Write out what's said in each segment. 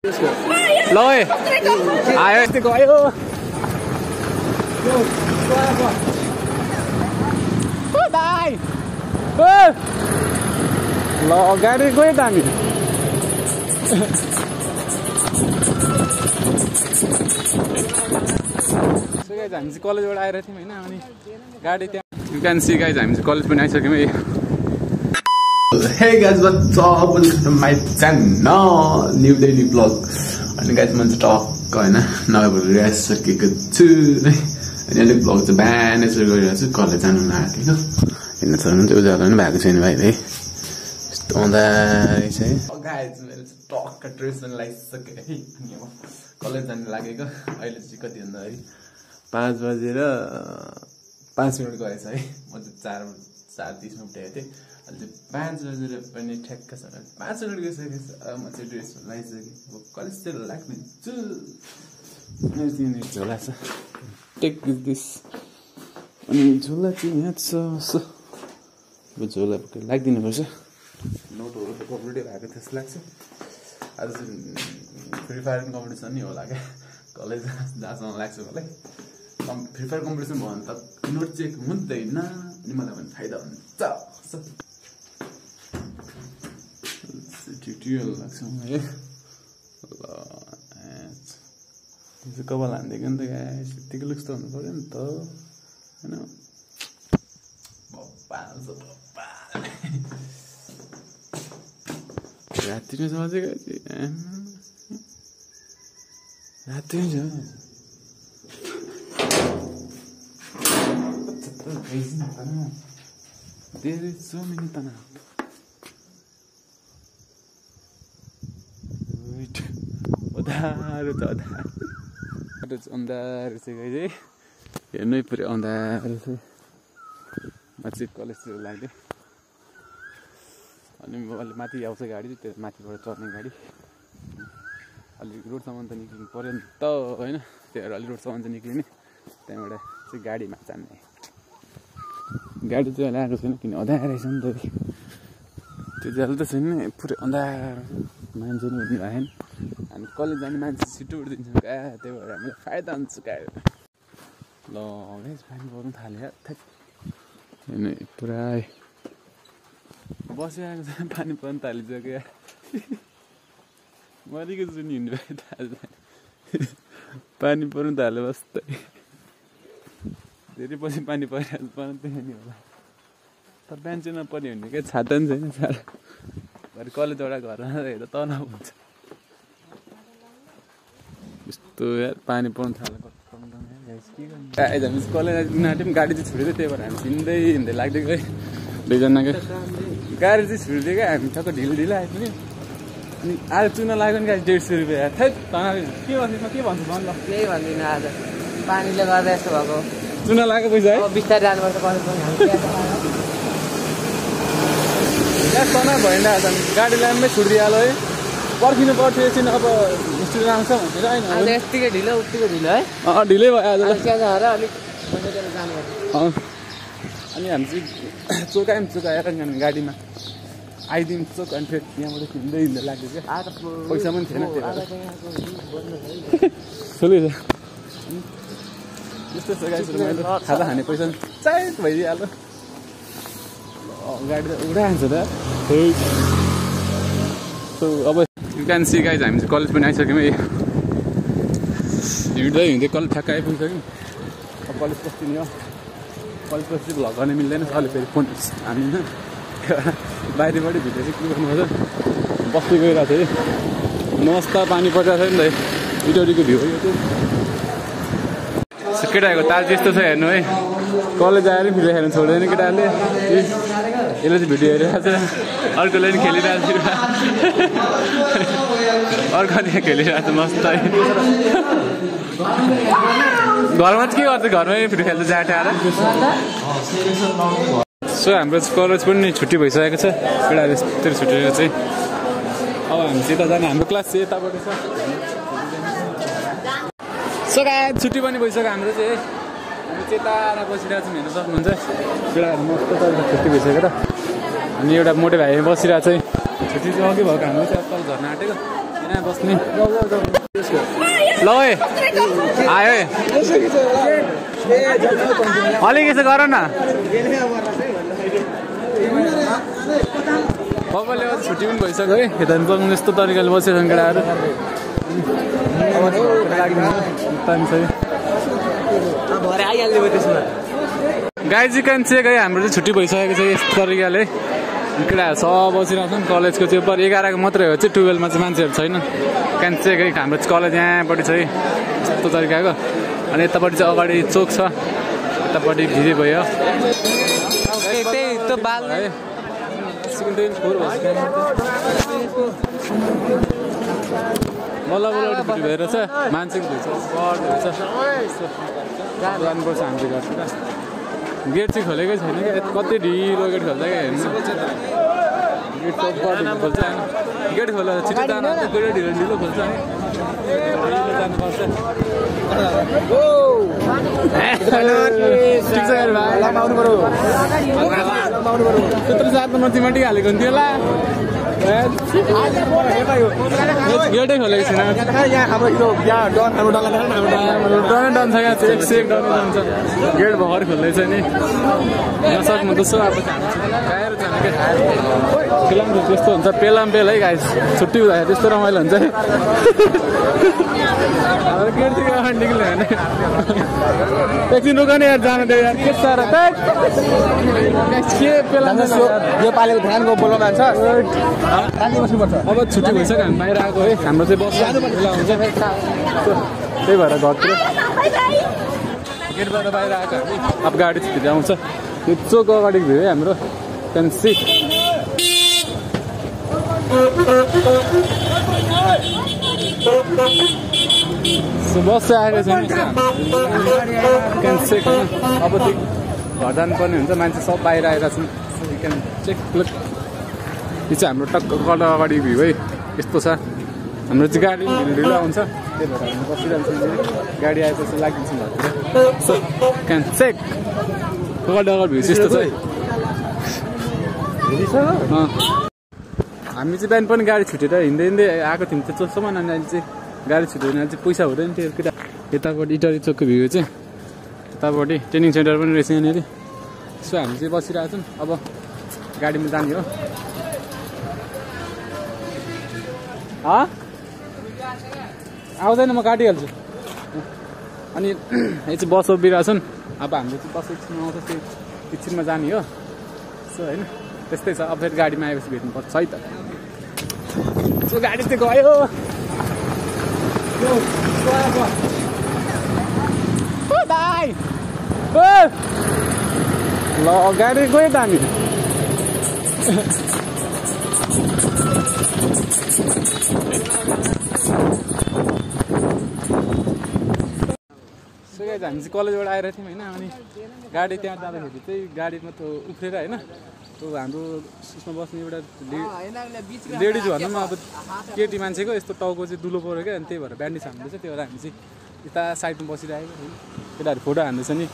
ल आयो यस्तै गयो ल गाडी गयो त हामी हामी चाहिँ कलेजबाट आइरहेको थियौँ होइन अनि गाडी त्यहाँ यु क्यान सी गाइज हामी चाहिँ कलेज पनि आइसक्यौँ है Hey guys, what's up? Welcome to my channel, new daily vlog. अनि guys मैले टक्क होइन नगरबाट आइसकेको छु है अनि अहिले भ्लग चाहिँ बिहान यसरी गरिरहेको छु कलेज जानु लागेको हिँड्न छोड्नु चाहिँ उज्यालो पनि भएको छैन भाइ है यस्तो आउँदा रहेछ है गाइज मैले चाहिँ टक्क ड्रेस पनि लगाइसकेँ है अनि अब कलेज जानु लागेको अहिले चाहिँ कति भन्दा है 5 बजेर 5 मिनट गएछ है म चाहिँ 4:30मा उठेको थिएँ अहिले 5 बजेर पनि ठ्याक्कसँग 5 मिनट गइसकेको छ म चाहिँ ड्रेस लगाइसकेँ अब कलेज चाहिँ लाग्ने झोला छ टेक दिस अनि झोला चाहिँ यहाँ छ अब झोला लागिदिनुपर्छ नोटहरू त कम्प्लिटै भएको जस्तो लाग्छ आज चाहिँ फ्री फायर कम्पिटिसन नि होला क्या कलेज जहाँसम्म लाग्छ मलाई फ्री फायर कम्पिटिसन भयो भने त नोट चेक हुँदैन अनि मलाई पनि फाइदा हुन्छ ट्युटोरियल लाग्छ मलाई है ल कपाल हानिदिएको नि त गाइस यतिकै लुक्स त हुनु पऱ्यो नि त होइन रातिमा सजेको रातिमै छ There is so many tanav. Wait. Udhar. It's andar se gaye. Heर्नु पुरै अन्धार छ माथि कलेज लाग्दै अनि अहिले माथि आउँछ गाडी त्यो माथिबाट चढ्ने गाडी अलि रोडसम्म त निक्लिनु पर्यो नि त होइन त्यहाँ अलि रोडसम्म त निक्लिने त्यहाँबाट चाहिँ गाडीमा जाने गाडी चाहिँ अहिले आएको छैन किन अँध्यार रहेछ नि त त्यो ज्याला त छैन पुरै अन्धार मान्छे नि उठ्नु आएन हामी कलेज जाने मान्छे छिटो उठिदिन्छौँ क्या त्यही भएर हामीलाई फाइदा हुन्छ क्या ल गाइस पानी पर्नु थाल्यो होइन पुरा बसिआएको छ पानी पर्नु थालिसक्यो मरिको छु नि हिँड्नु भयो थाहा पानी पर्नु थाल्यो बस्दै धेरै पछि पानी परिरहेको पर्नु त्यही नि होला तर बिहान चाहिँ नपर्ने भने क्या छाता पनि छैन साह्रो भरे कलेजबाट घरमा हेर्दा तनाउ हुन्छ यस्तो यार पानी पर्नु थाल्यो हामी कलेज आँट्यौँ गाडी चाहिँ छुटेको त्यही भएर हामी हिँड्दै हिँड्दै लाग्दै गयो दुईजनाको गाडी चाहिँ छुट्यो क्या हामी ठक्क ढिलो आइपुग्यो अनि आज चुना लाग्यो नि गाडी 150 रुपियाँ थै के भन्दैछ के भन्छ भन् ल केही भन्दिनँ आज पानीले गर्दा यस्तो भएको चुना लागेको पैसा है बिस्तारै जानुपर्छ यहाँ तना भएन आज गाडी लाइनमै छुटिदिइहाल्यो है पर्खिनु पर्थ्यो एकछिन अब स्टुडेन्ट आउँछ भनेर होइन आज यत्तिकै ढिलो उत्तिकै ढिलो है ढिलै भयो आज अलिक अनि हामी चाहिँ चोकाएर गाडीमा आइदिउँ चोक अनि फेरि यहाँबाट हिँड्दै लाग्यो क्या पैसा पनि थिएन ठुलै छ यस्तो छ गाडी खाजा खाने पैसा पनि चाहेक भइदिइहाल्यो गाडी त उडाइहाल्छ त अब यु क्यान सी गाइज हामी चाहिँ कलेज पनि आइसक्यौँ है हिँड्दै हिँड्दै कलेज ठ्याक्क आइपुगिसक्यौँ अब कलेज पछि नि हो कलेज पछि भ्लग गर्ने मिल्दैन अहिले फेरि फोन हामी होइन बाहिरबाट भित्र चाहिँ के गर्नुपर्छ बस्दै गइरहेको थियो है मस्त पानी परिरहेको थियो नि त इटोरीको भ्यू यो चाहिँ केटाहरूको ताल चाहिँ यस्तो छ हेर्नु है कलेज आएर फेरि हेर्नु छोड्दैन केटाहरूले यसले चाहिँ भिडियो हेरिरहेको छ अर्कोले पनि खेलिरहेको थियो अर्कोले खेलिरहेको छ मस्त है घरमा चाहिँ के गर्छ घरमै फेरि खेल्छ जाँटे आएर सो हाम्रो कलेज पनि छुट्टी भइसकेको छ केटाहरू यस्तरी छुट्टिएर चाहिँ अब हामी चाहिँ यता जाने हाम्रो क्लास चाहिँ यताबाट छ सो गाइस छुट्टी पनि भइसक्यो हाम्रो चाहिँ हामी चाहिँ यता बसिरहेको छौँ हेर्न सक्नुहुन्छ केटाहरू मस्त छुट्टी भइसक्यो र अनि एउटा मोटे भाइ बसिरहेको चाहिँ छुट्टी चाहिँ अघि भएको हाम्रो चाहिँ तल झर्न आँटेको यहाँ बस्ने ल है आयो है अलिक यसो गर न बबलले छुट्टी पनि भइसक्यो है यता पनि यस्तो तरिकाले बसेछन् केटाहरू गाइजी कान चेक है हाम्रो चाहिँ छुट्टी भइसकेको छ यस्तो तरिकाले केटाहरू सब बसिरहेको छन् कलेजको चाहिँ पर 11 को मात्रै हो चाहिँ 12 मा चाहिँ मान्छेहरू छैन कान चेक है हाम्रो कलेज यहाँपट्टि छ है यस्तो तरिकाको अनि यतापट्टि चाहिँ अगाडि चोक छ यतापट्टि भिडे भयो बल्ल बल्ल छुट्टी भएर छ मान्छेको भिड जानुपर्छ हामीले गर्छ गेट चाहिँ खोलेकै छैन क्या कति ढिलो गेट खोल्छ क्या हेर्नु गेट खोल्छ होइन गेट खोलेर छिटो जानु गेट ढिलो ढिलो खोल्छ है जानुपर्छ त्यत्रो साथमा मटी हालेको हुन्थ्यो होला गेटै खोलेको छैन डन छ यहाँ चाहिँ सेक डन छ गेट भर्खर खोल्दैछ नि नसक्नु जस्तो अब खाएर जानु क्या पेलाम त्यस्तो हुन्छ पेलाम पेल है गाइस छुट्टी हुँदाखेरि त्यस्तो रमाइलो हुन्छ हाम्रो गेट चाहिँ अगाडि निक्ल्यो भने एकछिन दोकाने यार जानु दियो यार के साह्रो के पेलाम यो पालेको ध्यानको बोल्नु मान्छ अब छुट्टी भइसक्यो हामी बाहिर आएको है हाम्रो चाहिँ बस बेला हुन्छ त्यही भएर घरतिर गेटबाट बाहिर आएको हामी अब गाडी छिटो आउँछ यो चोक अगाडिको भ्यू है हाम्रो त्यहाँदेखि बस चाहिँ आएको छैन अब त्यो घर जानुपर्ने हुन्छ मान्छे सब बाहिर आएर छन् चेक यो चाहिँ हाम्रो टक्क अगाडि भ्यू है यस्तो छ हाम्रो चाहिँ गाडी ढिलो ढिलो आउँछ त्यही भएर हामी बसिरहन्छौँ गाडी आएपछि लागिदिन्छौँ घरतिर क्यान चेक अगाडि भ्यू चाहिँ यस्तो छ है हामी चाहिँ बिहान पनि गाडी छुटेर हिँड्दै हिँड्दै आएको थियौँ त्यो चोकसम्म अनि अहिले चाहिँ गाडी छुट्यो भने चाहिँ पैसा हुँदैन थियो केटा यतापट्टि इटरी चोकको भ्यू चाहिँ यतापट्टि ट्रेनिङ सेन्टर पनि रहेछ यहाँनिर सो हामी चाहिँ बसिरहेको छौँ अब गाडीमा जाने हो आउँदैन म काटिहाल्छु अनि यो चाहिँ बस उभिरहेको छन् अब हाम्रो चाहिँ बस एकछिनमा आउँछ त्यो एकछिनमा जाने हो सो होइन त्यस्तै छ अब फेरि गाडीमा आएपछि भेट्नुपर्छ है त सो गाडी चाहिँ गयो भाइ ल गाडी गयो त हामी हामी चाहिँ कलेजबाट आएर थियौँ होइन अनि गाडी त्यहाँ जाँदाखेरि चाहिँ गाडीमा त उफ्रेर होइन त्यो हाम्रो उसमा बस्ने एउटा लेडिज भनौँ न अब केटी मान्छेको यस्तो टाउको चाहिँ दुलो पऱ्यो क्या अनि त्यही भएर ब्यान्डेज हान्दैछ त्यही भएर हामी चाहिँ यता साइडमा बसिरहेको होइन केटाहरू फोटो हान्दैछ नि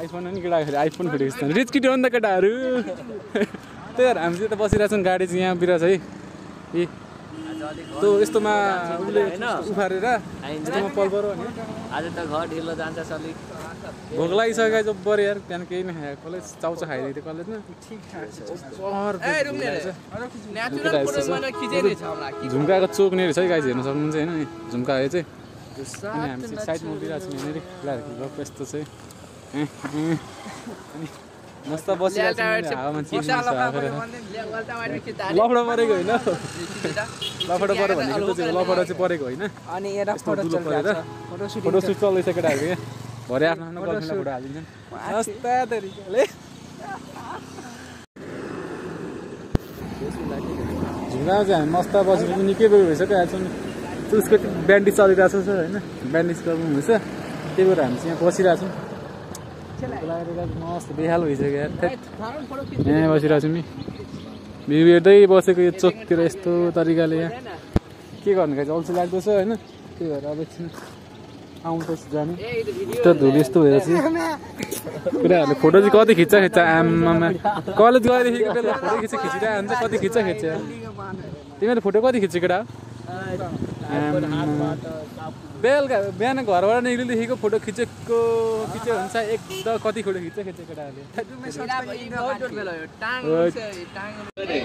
आइफोन नि केटाखेरि आइफोन फुटेको जस्तो रिच केटी हो नि त केटाहरू त्यही भएर हामी चाहिँ यता बसिरहेको छौँ गाडी चाहिँ यहाँ बिरा छ है ए त्यो यस्तोमा उसले उफारेर यस्तोमा पल पऱ्यो भने आज त घर ढिलो जान्छ अलिक भोक लागिसक्यो जो पऱ्यो यार त्यहाँदेखि केही नखायो कलेज चाउचाउ खाइदिएको थियो कलेजमा झुम्काको चोक नि रहेछ है गाइज हेर्न सक्नुहुन्छ होइन झुम्का चाहिँ अनि हामी चाहिँ साइडमा उभिरहेको छौँ यहाँनिर केटाहरूको गफ यस्तो चाहिँ अनि मस्त बसिरहेको छु हावामा लफडा परेको होइन लफडा पऱ्यो भनेको चाहिँ लफडा चाहिँ परेको होइन अनि फोटोसुट चल्दैछ केटाहरूको क्या भरे आफ्नो आफ्नो गर्लफ्रेन्डलाई फोटो हालिदिन्छन् सस्ता तरिकाले झुम्कामा चाहिँ हामी मस्त बसेपछि निकै बेर भइसक्यो आएको छौँ उसको ब्यान्डेज चलिरहेको छ होइन ब्यान्डेज गर्नु हुँदैछ त्यही भएर हामी चाहिँ यहाँ बसिरहेको छौँ मस्त बेहाल भइसक्यो यार यहाँ बसिरहेको छु नि भ्यू हेर्दै बसेको यो चोकतिर यस्तो तरिकाले यहाँ के गर्नु खान्छ अल्छी लाग्दैछ होइन त्यही भएर अब एकछिन आउँदैछ जाने त्यो धुल यस्तो भएर चाहिँ कुराहरूले फोटो चाहिँ कति खिच्छ आमामा कलेज गएदेखिको बेला फोटो खिचिरहेको हुन्छ कति खिच्छ तिमीले फोटो कति खिच्यो केटा बेलुका बिहान घरबाट निक्लिँदेखिको फोटो खिच्यो हुन्छ एकदम कति फोटो खिच्छ केटाहरूले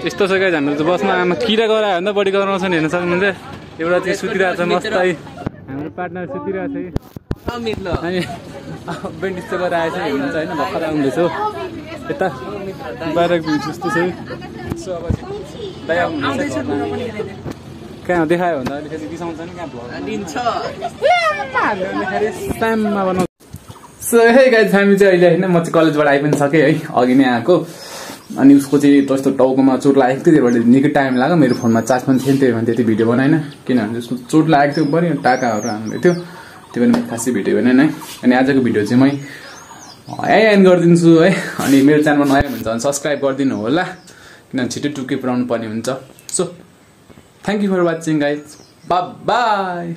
यस्तो छ क्या हाम्रो बसमा आमा किरा गरायो भने त बढी गराउँछ नि हेर्न सक्नुहुन्छ एउटा चाहिँ सुतिरहेको छ मस्तै हाम्रो पार्टनर सुतिरहेको छ अनि बेन्डिस चाहिँ गरेर आएछ हेर्नुहुन्छ होइन भर्खर आउँदैछ यता 12 जस्तो छ सो अब दाइ आउनुहुन्छ कहाँ देखायो भन्दा अलिकति बिसाउँछ नि कहाँ भ्लग सो हे गाइज हामी चाहिँ अहिले होइन म चाहिँ कलेजबाट आइ पनि सकेँ है अघि नै आएको अनि उसको चाहिँ त्यस्तो टाउकोमा चोट लागेको थियो त्यही भएर निकै टाइम लाग्यो मेरो फोनमा चार्ज पनि थिएन त्यही भएर त्यति भिडियो बनाएन किनभने उसको चोट लागेको थियो पनि टाकाहरू हान्दै थियो त्यही भएर खासै भिडियो बनाएन है अनि आजको भिडियो चाहिँ मै एन्ड गरिदिन्छु है अनि मेरो च्यानलमा नयाँ हुन्छ भने सब्सक्राइब गरिदिनु होला किनभने छिटो टुके पुऱ्याउनु पर्ने हुन्छ so thank you for watching guys by